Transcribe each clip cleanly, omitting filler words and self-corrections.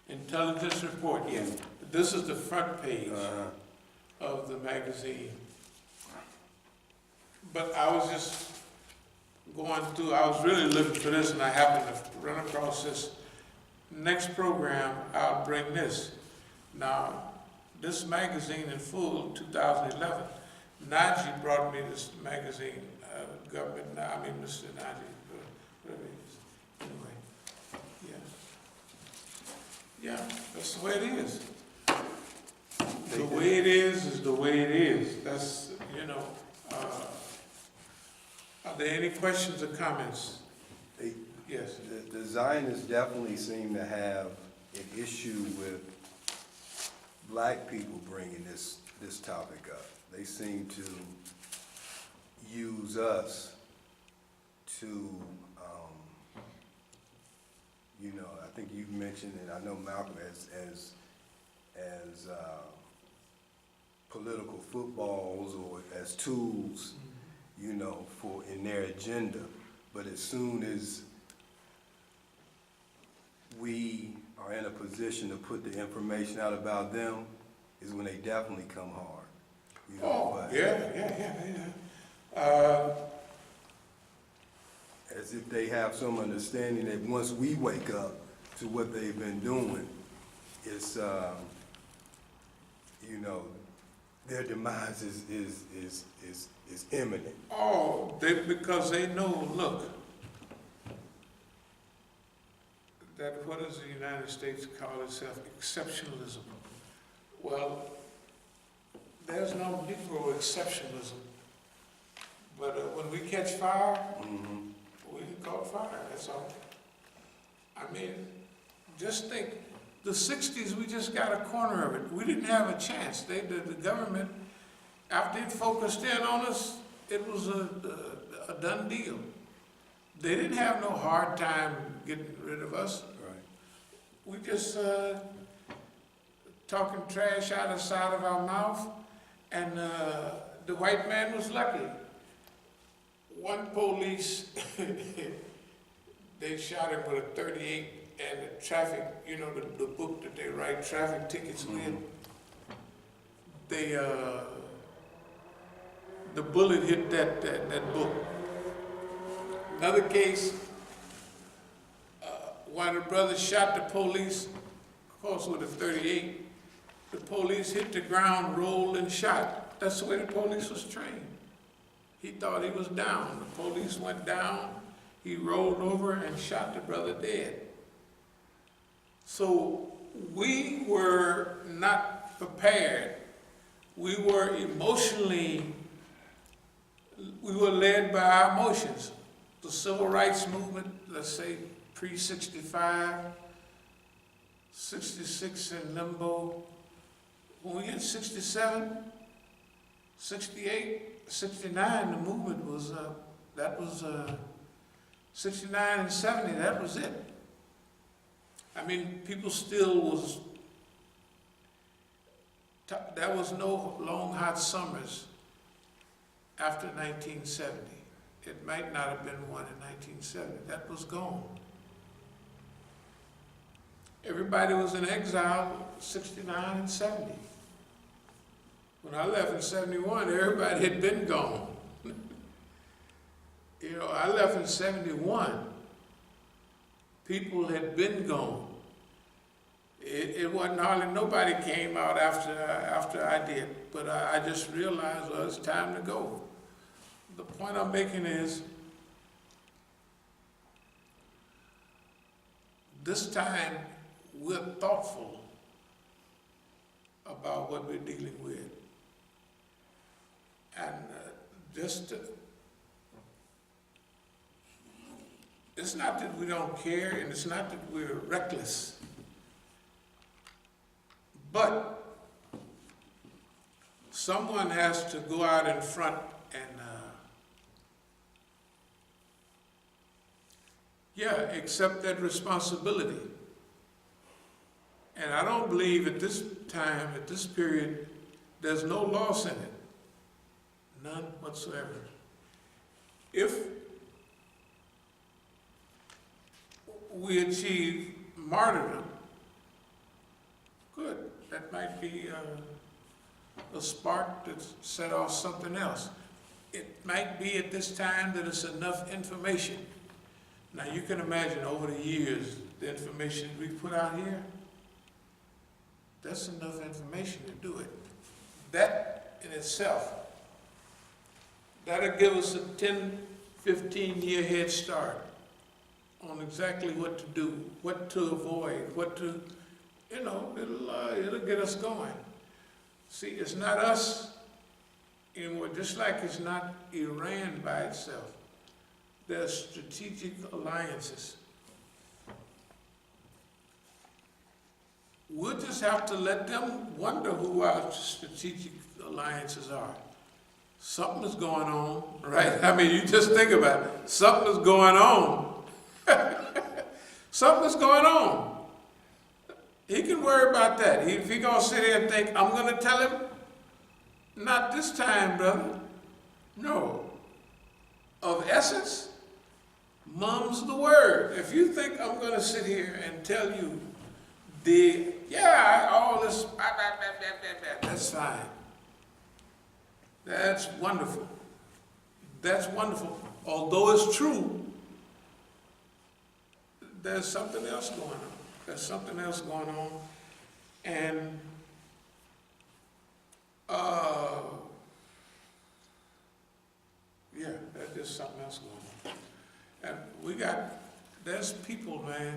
Intelligence report, yeah. This is the front page of the magazine. But I was just going through, I was really looking for this, and I happened to run across this. Next program, I'll bring this. Now, this magazine in full, 2011, Najee brought me this magazine, government, I mean, Mr. Najee, whatever it is. Anyway, yeah, that's the way it is. The way it is the way it is. That's, you know, are there any questions or comments? Yes. The Zionists definitely seem to have an issue with black people bringing this topic up. They seem to use us to, you know, I think you've mentioned, and I know Malcolm, as political footballs or as tools, you know, for in their agenda. But as soon as we are in a position to put the information out about them, is when they definitely come hard. You know, as if they have some understanding that once we wake up to what they've been doing, it's you know, their demise is imminent. Oh, because they know, look, that what does the United States call itself? Exceptionalism. Well, there's no Negro exceptionalism. But when we catch fire, we caught fire, that's all. I mean, just think, the 60s, we just got a corner of it. We didn't have a chance. The government, after it focused in on us, it was a done deal. They didn't have no hard time getting rid of us. Right. We just talking trash out of the side of our mouth, and the white man was lucky. One police, they shot him with a .38, and the traffic, you know, the book that they write traffic tickets with, they, the bullet hit that book. Another case, one of the brothers shot the police, of course with a .38. The police hit the ground, rolled, and shot. That's the way the police was trained. He thought he was down. The police went down, he rolled over and shot the brother dead. So we were not prepared. We were emotionally, we were led by our emotions. The civil rights movement, let's say pre-65, 66 in limbo. When we hit 67, 68, 69, the movement was, that was 69 and 70, that was it. I mean, people still was, there was no long hot summers after 1970. It might not have been one in 1970, that was gone. Everybody was in exile 69 and 70. When I left in 71, everybody had been gone. You know, I left in 71. People had been gone. It wasn't hardly nobody came out after I did, but I just realized, well, it's time to go. The point I'm making is, this time we're thoughtful about what we're dealing with. And it's not that we don't care, and it's not that we're reckless, but someone has to go out in front and accept that responsibility. And I don't believe at this time, at this period, there's no loss in it. None whatsoever. If we achieve martyrdom, Good. That might be a spark that set off something else. It might be at this time that it's enough information. Now you can imagine over the years, the information we put out here, that's enough information to do it. That in itself, that'll give us a 10, 15-year head start on exactly what to do, what to avoid, what to, it'll get us going. See, it's not us anymore, just like it's not Iran by itself. There's strategic alliances. We'll just have to let them wonder who our strategic alliances are. Something is going on, right? I mean, you just think about it. Something is going on. Something is going on. He can worry about that. If he's going to sit here and think, I'm going to tell him, not this time, brother. No. Of essence, mum's the word. If you think I'm going to sit here and tell you all this, that's fine. That's wonderful. That's wonderful. Although it's true, there's something else going on. There's something else going on. And there's something else going on. And there's people, man,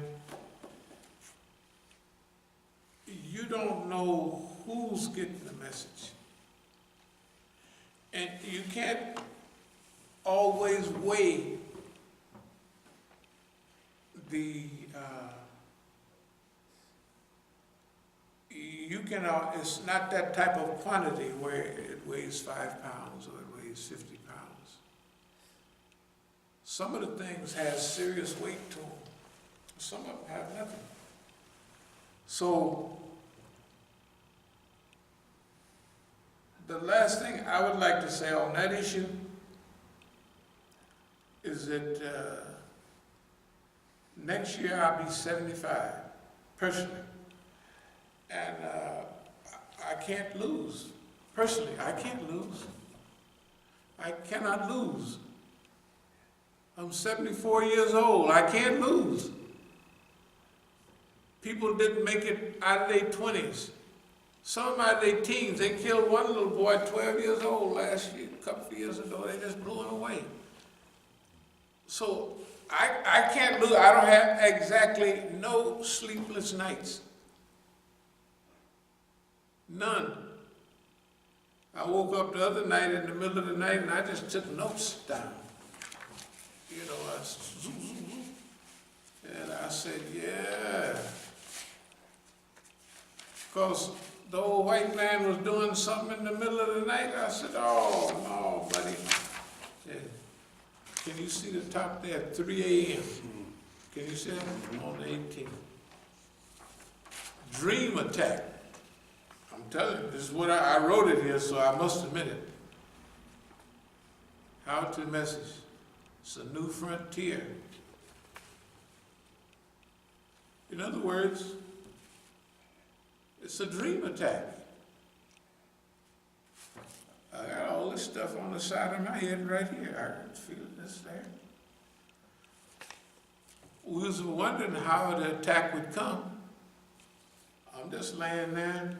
you don't know who's getting the message. And you can't always weigh it's not that type of quantity where it weighs 5 pounds or it weighs 50 pounds. Some of the things have serious weight to them. Some of them have nothing. So, the last thing I would like to say on that issue is that next year I'll be 75, personally. And I can't lose. Personally, I can't lose. I cannot lose. I'm 74 years old. I can't lose. People didn't make it out of their 20s. Some out of their teens. They killed one little boy, 12 years old last year, a couple of years ago. They just blew him away. So I can't lose. I don't have exactly no sleepless nights. None. I woke up the other night in the middle of the night and I just took notes down. And I said, yeah. Because the old white man was doing something in the middle of the night. I said, oh, no, buddy. Yeah. Can you see the top there, 3 a.m.? Can you see that? On the 18th. Dream attack. I'm telling you, this is what I wrote it here, so I must admit it. How to message. It's a new frontier. In other words, it's a dream attack. I got all this stuff on the side of my head right here. I can feel this there. We was wondering how the attack would come. I'm just laying there.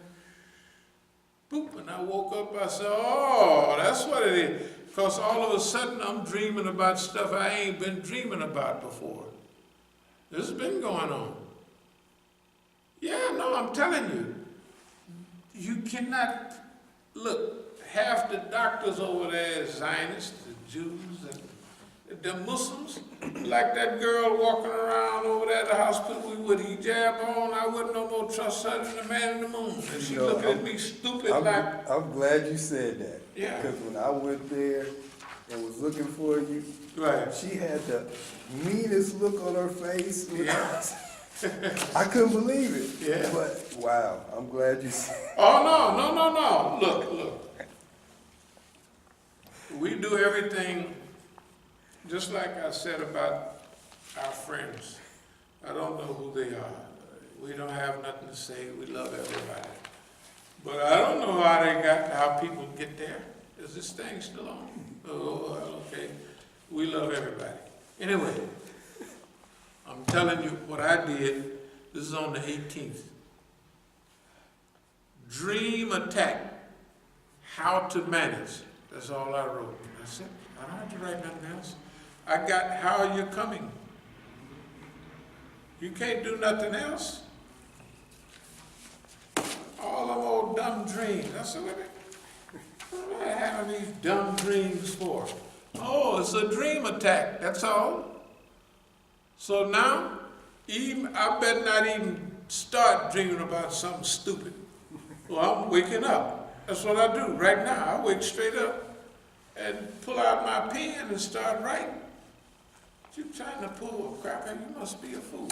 Boop, and I woke up, I said, oh, that's what it is. Because all of a sudden I'm dreaming about stuff I ain't been dreaming about before. This has been going on. Yeah, no, I'm telling you. You cannot, look, half the doctors over there is Zionists, the Jews, and the Muslims. Like that girl walking around over there at the hospital with hijab on, I wouldn't no more trust her than the man in the moon. And she looking at me stupid I'm glad you said that. Yeah. Because when I went there and was looking for you, right. She had the meanest look on her face. Yeah. I couldn't believe it. Yeah. But, wow, I'm glad you said it. Oh, no. Look. We do everything just like I said about our friends. I don't know who they are. We don't have nothing to say, we love everybody. But I don't know how people get there. Is this thing still on? Oh, well, okay. We love everybody. Anyway, I'm telling you what I did. This is on the 18th. Dream attack. How to manage. That's all I wrote. That's it. I don't have to write nothing else. I got how you're coming. You can't do nothing else. All them old dumb dreams. That's what am I having these dumb dreams for? Oh, it's a dream attack. That's all. So now, I better not even start dreaming about something stupid. Well, I'm waking up. That's what I do right now. I wake straight up and pull out my pen and start writing. You trying to pull a cracker? You must be a fool.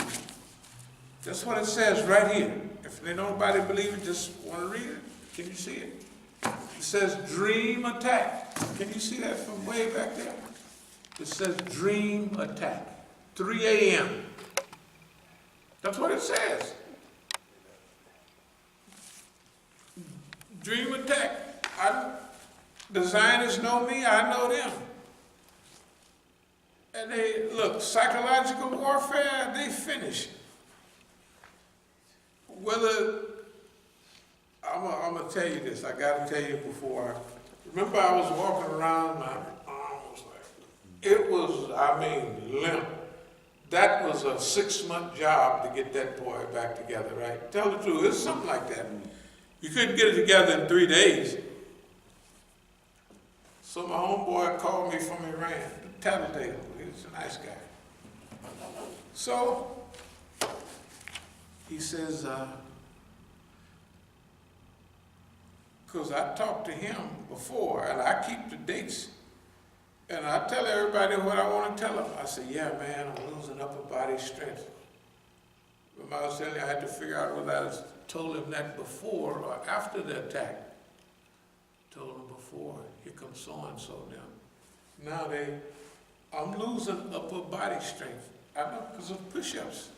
That's what it says right here. If nobody believe it, just want to read it. Can you see it? It says dream attack. Can you see that from way back there? It says dream attack. 3 a.m. That's what it says. Dream attack. Designers know me, I know them. And they, look, psychological warfare, they finish. Whether, I'm going to tell you this, I got to tell you before. Remember I was walking around, my arm was like, it was, limp. That was a 6-month job to get that boy back together, right? Tell the truth, it's something like that. You couldn't get it together in 3 days. So my homeboy called me from Iran, Tattletale. He's a nice guy. So he says, because I talked to him before, and I keep the dates, and I tell everybody what I want to tell them. I say, yeah, man, I'm losing upper body strength. Remember I was telling you I had to figure out whether I told him that before or after the attack. Told him before, here comes so-and-so now. Now I'm losing upper body strength. I know because of push-ups.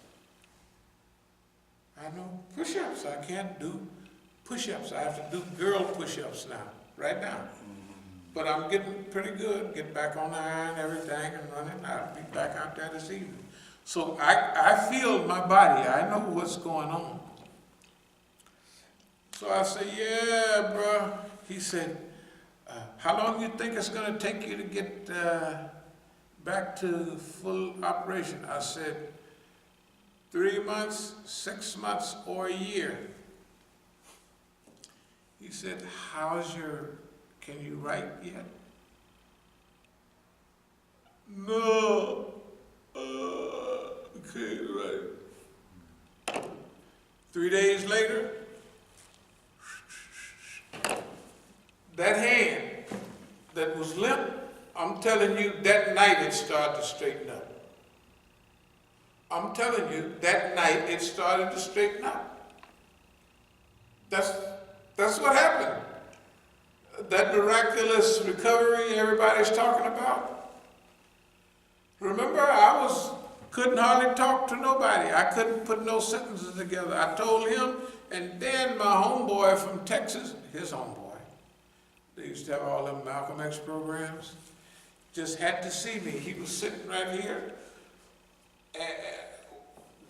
I know push-ups. I can't do push-ups. I have to do girl push-ups now, right now. But I'm getting pretty good, getting back on the iron, everything, and running. I'll be back out there this evening. So I feel my body. I know what's going on. So I say, yeah, bro. He said, how long you think it's going to take you to get back to full operation? I said, 3 months, 6 months, or a year. He said, can you write yet? No, can't write. 3 days later, that hand that was limp, I'm telling you, that night it started to straighten up. I'm telling you, that night it started to straighten up. That's what happened. That miraculous recovery everybody's talking about. Remember, I couldn't hardly talk to nobody. I couldn't put no sentences together. I told him, and then my homeboy from Texas, his homeboy, they used to have all them Malcolm X programs, just had to see me. He was sitting right here,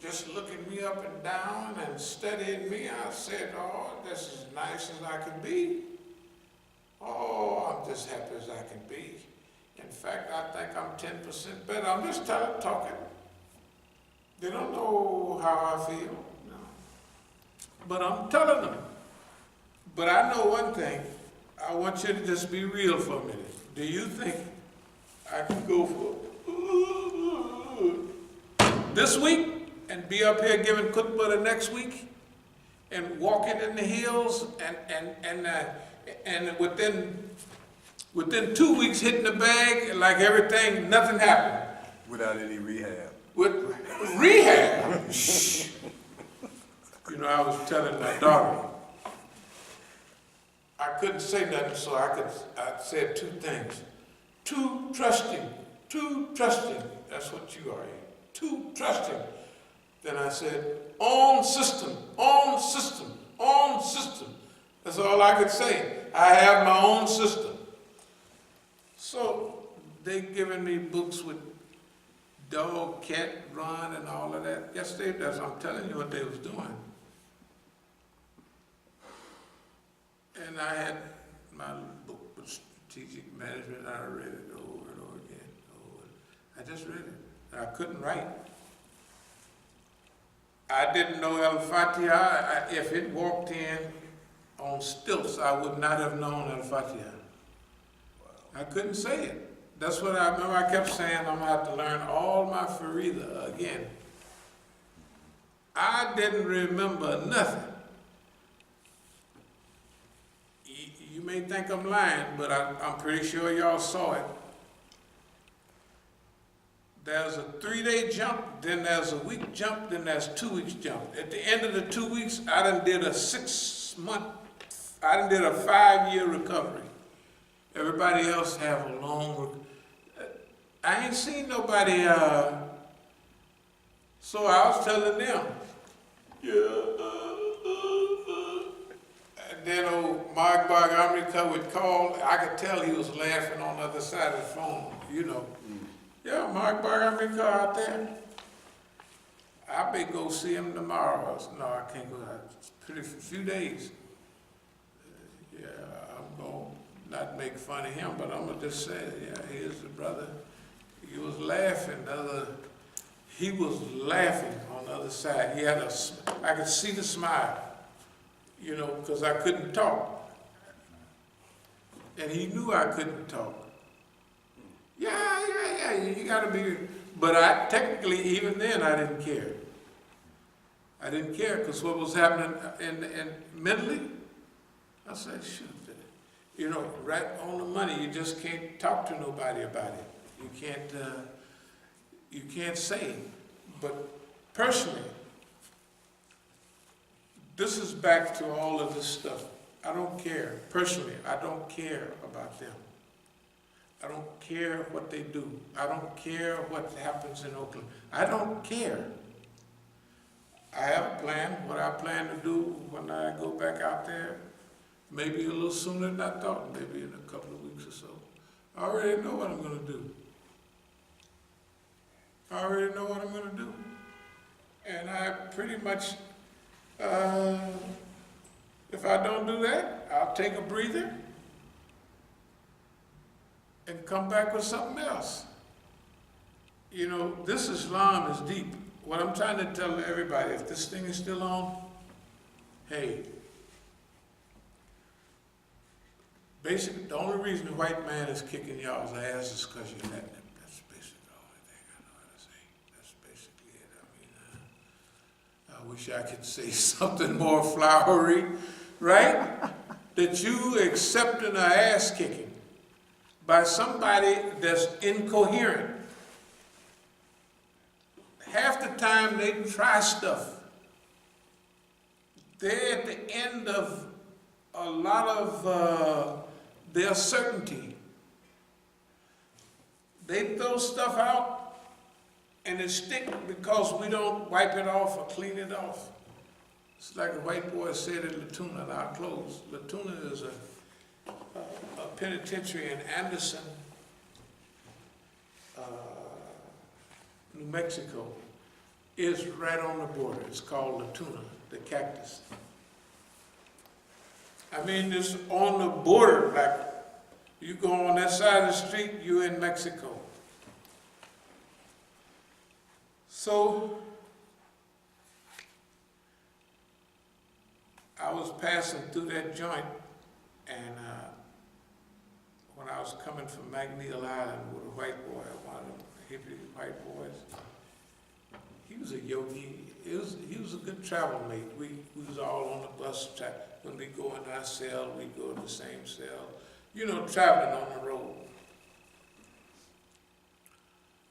just looking me up and down and studying me. I said, oh, that's as nice as I can be. Oh, I'm just happy as I can be. In fact, I think I'm 10% better. I'm just talking. They don't know how I feel. No. But I'm telling them. But I know one thing. I want you to just be real for a minute. Do you think I can go for this week and be up here giving khutbah the next week and walking in the hills and within 2 weeks hitting the bag like everything, nothing happened? Without any rehab. With rehab? You know, I was telling my daughter, I couldn't say nothing, so I said 2 things. Too trusting. That's what you are. Too trusting. Then I said, on system, on system, on system. That's all I could say. I have my own system. So they giving me books with dog, cat, run, and all of that. Yesterday, I'm telling you what they was doing. And I had my book with strategic management. I read it over and over again. I just read it. I couldn't write. I didn't know al-Faqih. If it walked in on stilts, I would not have known al-Faqih. I couldn't say it. That's what I remember. I kept saying I'm going to have to learn all my Farida again. I didn't remember nothing. You may think I'm lying, but I'm pretty sure y'all saw it. There's a 3-day jump, then there's a week jump, then there's 2 weeks jump. At the end of the 2 weeks, I done did a 5-year recovery. Everybody else have a long, I ain't seen nobody, so I was telling them, and then old Mark America would call, I could tell he was laughing on the other side of the phone, you know. Yeah, Mark America out there. I may go see him tomorrow. No, I can't go out. It's pretty few days. Yeah, I'm going to not make fun of him, but I'm going to just say, yeah, here's the brother. He was laughing. He was laughing on the other side. He had I could see the smile, you know, because I couldn't talk. And he knew I couldn't talk. Yeah, you gotta be, but technically, even then, I didn't care. I didn't care, because what was happening and mentally, I said, shoot, you know, right on the money, you just can't talk to nobody about it. You can't say, but personally, this is back to all of this stuff. I don't care, personally, I don't care about them. I don't care what they do. I don't care what happens in Oakland. I don't care. I have a plan, what I plan to do when I go back out there, maybe a little sooner than I thought, maybe in a couple of weeks or so. I already know what I'm going to do. I already know what I'm going to do. And I pretty much, if I don't do that, I'll take a breather and come back with something else. You know, this Islam is deep. What I'm trying to tell everybody, if this thing is still on, hey, basically, the only reason the white man is kicking y'all's ass is because you're letting him. That's basically the only thing I know how to say. That's basically it. I wish I could say something more flowery, right? That you accepting an ass kicking by somebody that's incoherent. Half the time they try stuff. They're at the end of a lot of their certainty. They throw stuff out and it sticks because we don't wipe it off or clean it off. It's like a white boy said in Latuna, in our clothes. Latuna is a penitentiary in Anderson, New Mexico. Is right on the border. It's called Latuna, the cactus. I mean, it's on the border, like you go on that side of the street, you're in Mexico. So, I was passing through that joint, and when I was coming from McNeil Island with a white boy, one of them hippie white boys, he was a yogi. He was a good travel mate. We was all on the bus. When we go in our cell, we go in the same cell. You know, traveling on the road.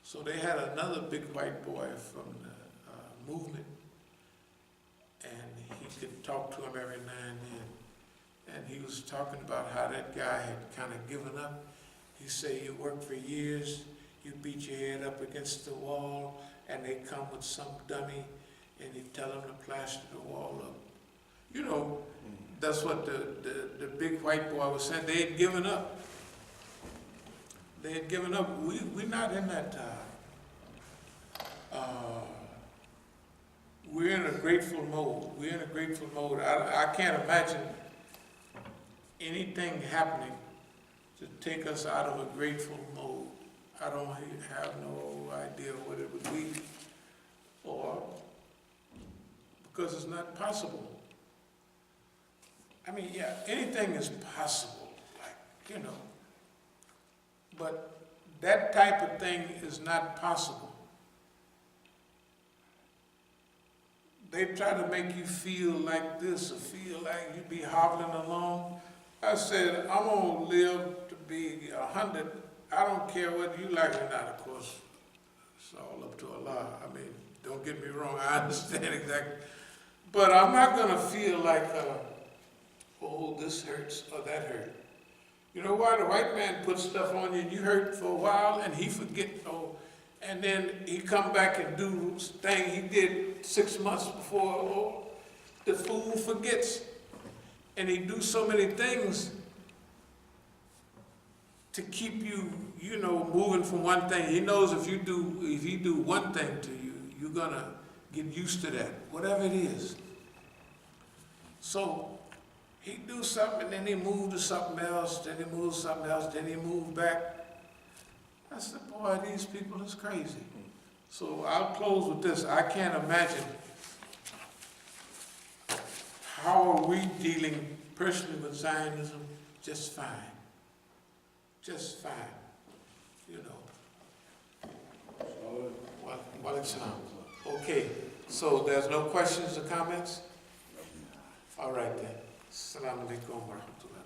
So they had another big white boy from the movement, and he could talk to him every now and then. And he was talking about how that guy had kind of given up. He said, you work for years, you beat your head up against the wall, and they come with some dummy and he'd tell them to plaster the wall up. You know, that's what the big white boy was saying. They had given up. They had given up. We're not in that we're in a grateful mode. We're in a grateful mode. I can't imagine anything happening to take us out of a grateful mode. I don't have no idea what it would be, or because it's not possible. I mean, yeah, anything is possible, like, you know, but that type of thing is not possible. They try to make you feel like this or feel like you be hobbling along. I said, I'm gonna live to be 100. I don't care whether you like it or not, of course. It's all up to Allah. I mean, don't get me wrong, I understand exactly. But I'm not gonna feel like, oh, this hurts or that hurt. You know why? The white man puts stuff on you and you hurt for a while and he forget, oh, and then he come back and do thing he did 6 months before. Oh, the fool forgets. And he do so many things to keep you, you know, moving from one thing. He knows if he do one thing to you, you're gonna get used to that, whatever it is. So he do something and then he move to something else, then he move to something else, then he move back. I said, boy, these people is crazy. So I'll close with this. I can't imagine how are we dealing personally with Zionism. Just fine. Just fine. You know. Well, it's okay. So there's no questions or comments? All right then. Assalamu alaikum wa rahmatullah.